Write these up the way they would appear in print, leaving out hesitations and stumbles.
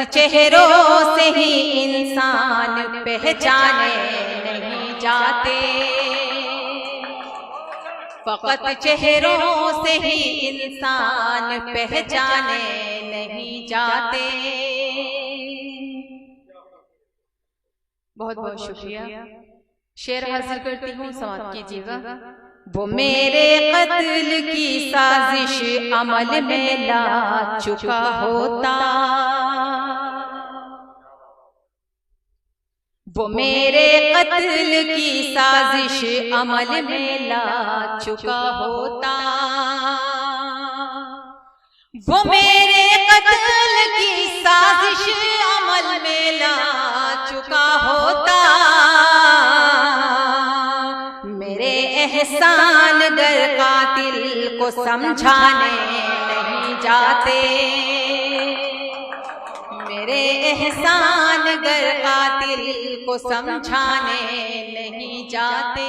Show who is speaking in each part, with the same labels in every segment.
Speaker 1: चेहरों से ही इंसान पहचाने नहीं जाते, फकत चेहरों से ही इंसान पहचाने नहीं जाते। बहुत बहुत शुक्रिया। शेर हासिल करती हूँ, समाप्त कीजिएगा। वो मेरे कत्ल की साजिश अमल में ला चुका होता, वो मेरे कत्ल की साजिश अमल में ला चुका होता, वो मेरे कत्ल की साजिश अमल में ला चुका होता। मेरे एहसान गर कातिल को समझाने नहीं जाते, मेरे एहसान गर कातिल को समझाने नहीं जाते।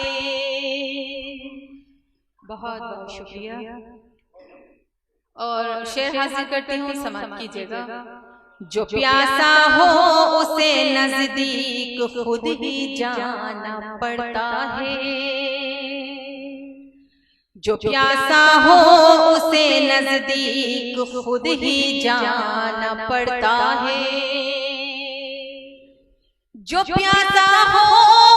Speaker 1: बहुत बहुत शुक्रिया। और शेर हासिल करती हूँ, समाप्त कीजिएगा। जो प्यासा हो उसे नजदीक खुद ही जाना पड़ता है, जो प्यासा हो उसे नजदीक खुद ही जाना पड़ता है, जो प्यासा हो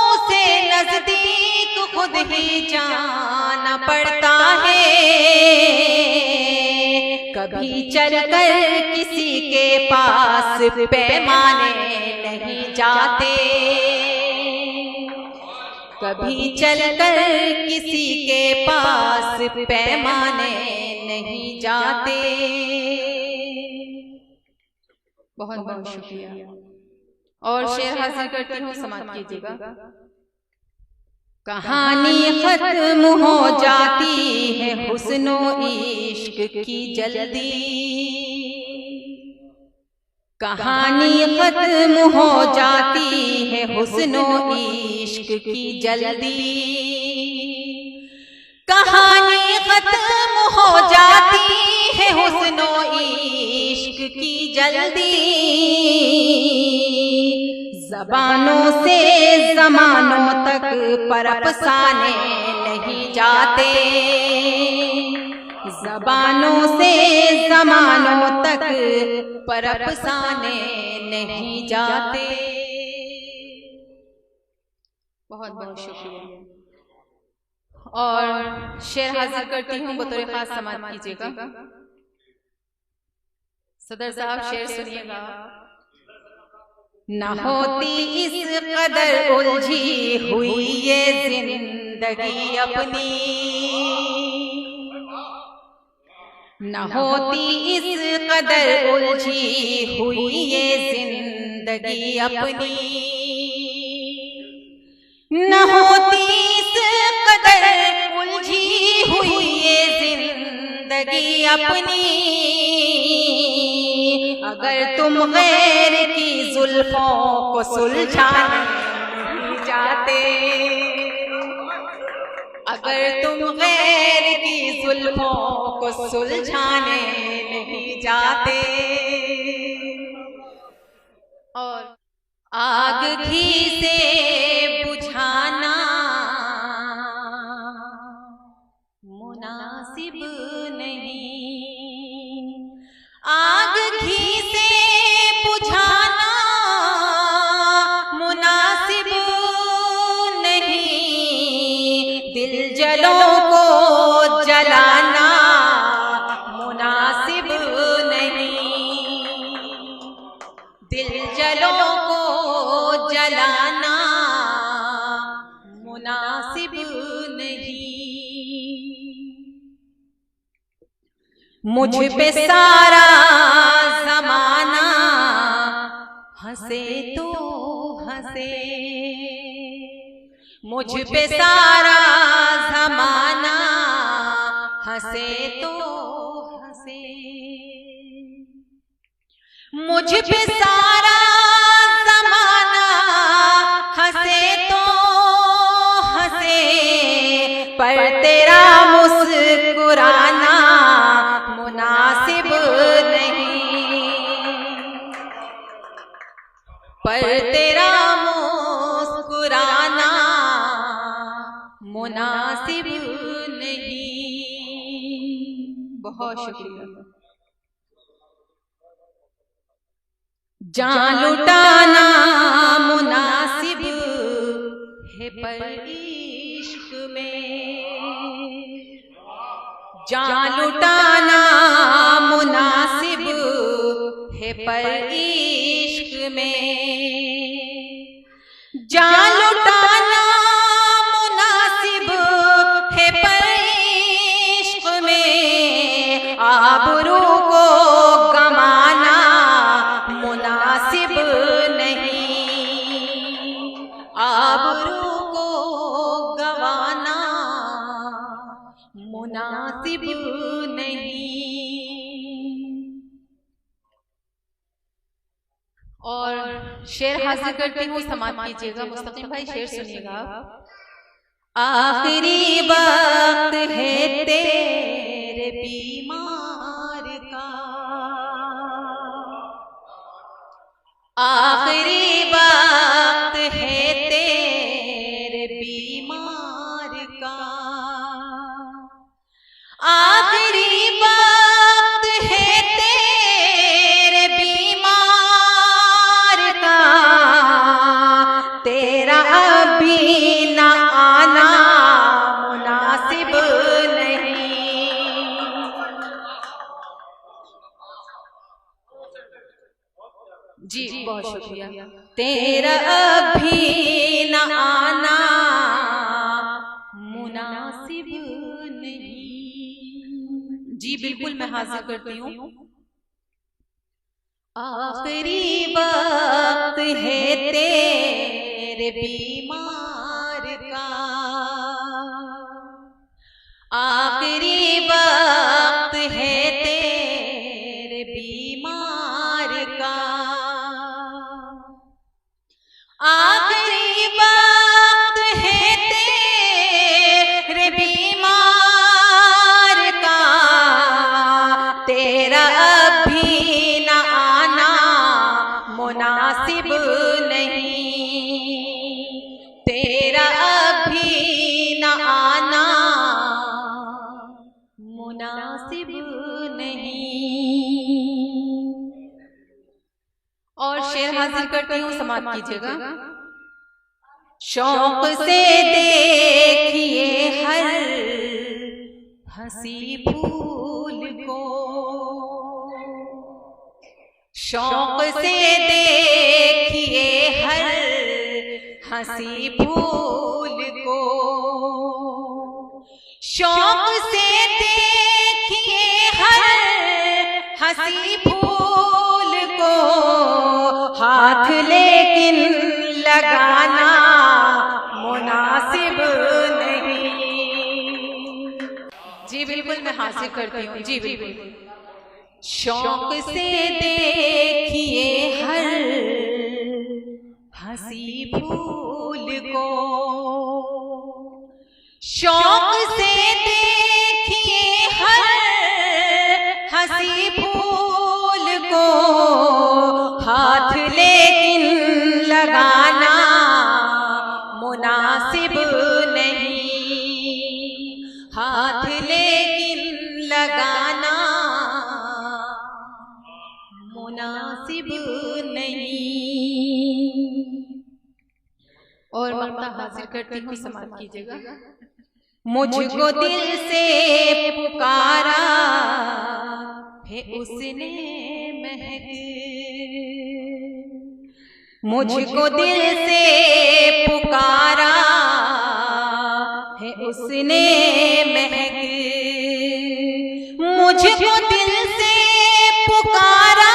Speaker 1: उसे नजदीक खुद ही जाना पड़ता है। कभी चलकर किसी के पास पैमाने नहीं जाते, कभी चलकर किसी के पास पैमाने नहीं जाते। बहुत बहुत शुक्रिया। और शेर हासिल करती हूँ, समाप्त कीजिएगा। कहानी खत्म हो जाती है हुस्नो इश्क की जल्दी, कहानी खत्म हो जाती है हुस्नो इश्क की जल्दी, कहानी खत्म हो जाती है हुस्नो इश्क की जल्दी। ज़बानों से ज़मानों तक परफसाने नहीं जाते, ज़बानों से ज़मानों तक परफसाने नहीं जाते। बहुत बहुत शुक्रिया। और शेर हाजिर करती हूँ, बतौर खास समाप्त कीजिएगा। सदर साहब शेर सुनिएगा। न होती इस कदर उलझी हुई ये जिंदगी अपनी, न होती इस कदर उलझी हुई ये जिंदगी अपनी, न होती इस कदर उलझी हुई ये जिंदगी अपनी, अगर तुम गैर की जुल्फों को सुलझाने नहीं जाते, अगर तुम गैर की जुल्फों को सुलझाने नहीं जाते। और आग घी से बुझाना मुनासिब नहीं, आग घी से बुझाना मुनासिब नहीं, दिल जलों को जलाना मुनासिब नहीं, दिल जलों को जलाना मुनासिब नहीं। मुझ पे सारा ज़माना हंसे तो हंसे, मुझ पे सारा ज़माना हंसे तो हंसे, मुझ पे सारा ज़माना हंसे तो हंसे, पर तेरा मुस्कुराना मुनासिब नहीं, मुनासिब नहीं। बहुत शुक्रिया। जान लुटाना मुनासिब है पर इश्क में, जान लुटाना मुनासिब है पर इश्क में, जान लुटाना मुनासिब है पर इश्क में, आबरू को गंवाना मुनासिब नहीं, आबरू को गंवाना मुनासिब नहीं। और शेर हासिल करती हूँ, समाप्त कीजिएगा। मुस्तकीम भाई शेर सुनिएगा। आखिरी वक्त है तेरे बीमार का, आखिरी वक्त है तेरे बीमार का, आखिरी वक्त है तेरे बीमार का, तेरा अभी न आना मुनासिब नहीं। जी बहुत शुक्रिया। तेरा अभी न आना मुनासिब नहीं। जी बिल्कुल मैं हाजिर करती हूँ। आखिरी वक्त है तेरे बीमार का, आखिरी वक्त है तेरे बीमार का, आखिरी वक्त है तेरे बीमार का, तेरा अभी न आना मुनासिब नहीं, तेरा अभी न आना मुनासिब नहीं। और शेर हाजिर करती हूँ, समाप्त कीजिएगा। शौक से देखिए हर हंसी फूल को, शौक से देखिए हर हंसी फूल को, शौक से देखिए हर हंसी फूल को, हाथ लेकिन लगाना मुनासिब नहीं। जी बिल्कुल मैं हासिल करती हूँ। जी बिल्कुल। शौक से देखिए हर हंसी फूल को, शौक से देखिए हर हंसी फूल को, हाथ लेकिन लगाना मुनासिब नहीं, हाथ लेकिन लगाना मुनासिब नहीं। और ममता हाजिर करती हूँ, समाप्त कीजिएगा। मुझको दिल से पुकारा है उसने महक, मुझको दिल से पुकारा है उसने महक, मुझको दिल से पुकारा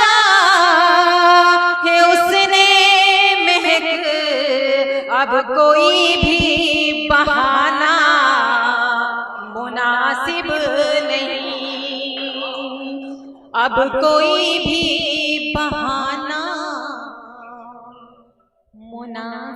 Speaker 1: है उसने महक, अब कोई भी बहाना मुनासिब नहीं, अब कोई भी बहाना मुनासिब